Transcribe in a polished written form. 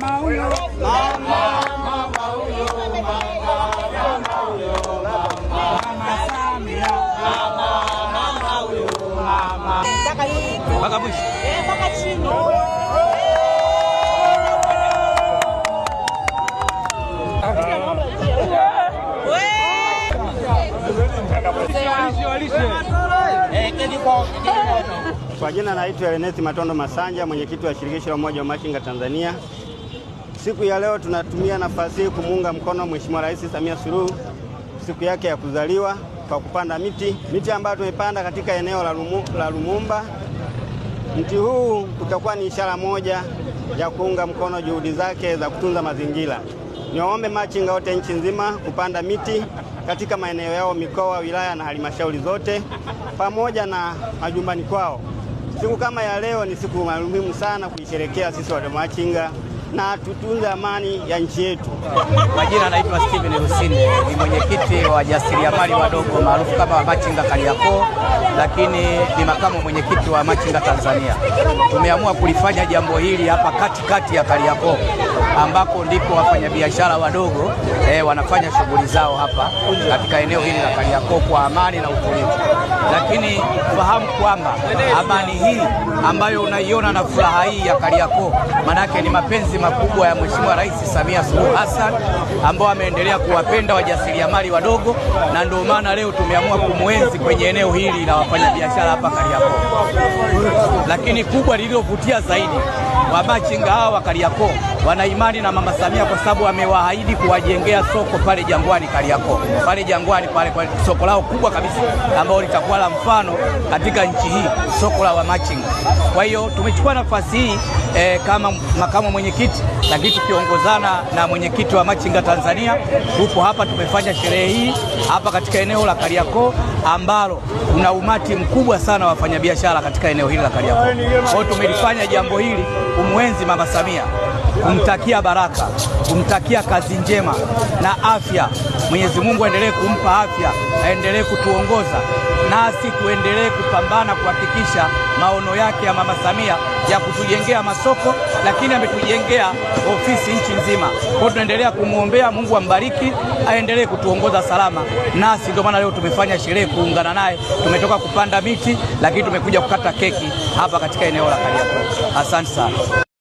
mama huyo, mama huyo, mama huyo, mama Samia, mama huyo, mama. Mpaka mwisho. Mpaka chini. Kwa jina naitwa Ernest Matondo Masanja, mwenyekiti wa shirikisho la umoja wa machinga Tanzania. Siku ya leo tunatumia nafasi hii kumuunga mkono Mheshimiwa Rais Samia Suluhu siku yake ya kuzaliwa kwa kupanda miti ambayo tumepanda katika eneo la Lumumba. Mti huu utakuwa ni ishara moja ya kuunga mkono juhudi zake za kutunza mazingira. Niwaombe machinga wote nchi nzima kupanda miti katika maeneo yao, mikoa, wilaya na halmashauri zote pamoja na majumbani kwao. Siku kama ya leo ni siku muhimu sana kuisherehekea sisi wanamachinga na tutunze amani ya nchi yetu. Majina anaitwa Steven Rusinde, ni mwenyekiti wa wajasiriamali wadogo maarufu kama Wamachinga Kariakoo, lakini ni makamu mwenyekiti wa Machinga Tanzania. Tumeamua kulifanya jambo hili hapa katikati ya Kariakoo, ambako ndiko wafanyabiashara wadogo wanafanya shughuli zao hapa katika eneo hili la Kariakoo kwa amani na utulivu. Lakini fahamu kwamba amani hii ambayo unaiona na furaha hii ya Kariakoo, manake ni mapenzi makubwa ya Mheshimiwa Rais Samia Suluhu Hassan ambao ameendelea kuwapenda wajasiriamali wadogo, na ndio maana leo tumeamua kumwenzi kwenye eneo hili la wafanyabiashara hapa Kariakoo. Lakini kubwa lililovutia zaidi, wamachinga hawa wa Kariakoo wana imani na Mama Samia kwa sababu amewaahidi kuwajengea soko pale Jangwani Kariakoo. Pale Jangwani pale kwa soko lao kubwa kabisa ambao litakuwa la mfano katika nchi hii, soko la wamachinga. Kwa hiyo tumechukua nafasi hii kama makamu mwenyekiti, lakini tukiongozana na mwenyekiti wa Machinga Tanzania, tupo hapa tumefanya sherehe hii hapa katika eneo la Kariakoo ambalo kuna umati mkubwa sana wa wafanyabiashara katika eneo hili la Kariakoo. Kwa hiyo tumelifanya jambo hili kumwenzi Mama Samia, kumtakia baraka, kumtakia kazi njema na afya. Mwenyezi Mungu aendelee kumpa afya, aendelee kutuongoza nasi tuendelee kupambana kuhakikisha maono yake ya Mama Samia ya kutujengea masoko, lakini ametujengea ofisi nchi nzima. Kwa hiyo tunaendelea kumwombea Mungu ambariki, aendelee kutuongoza salama. Nasi ndio maana leo tumefanya sherehe kuungana naye. Tumetoka kupanda miti, lakini tumekuja kukata keki hapa katika eneo la Kariakoo. Asante sana.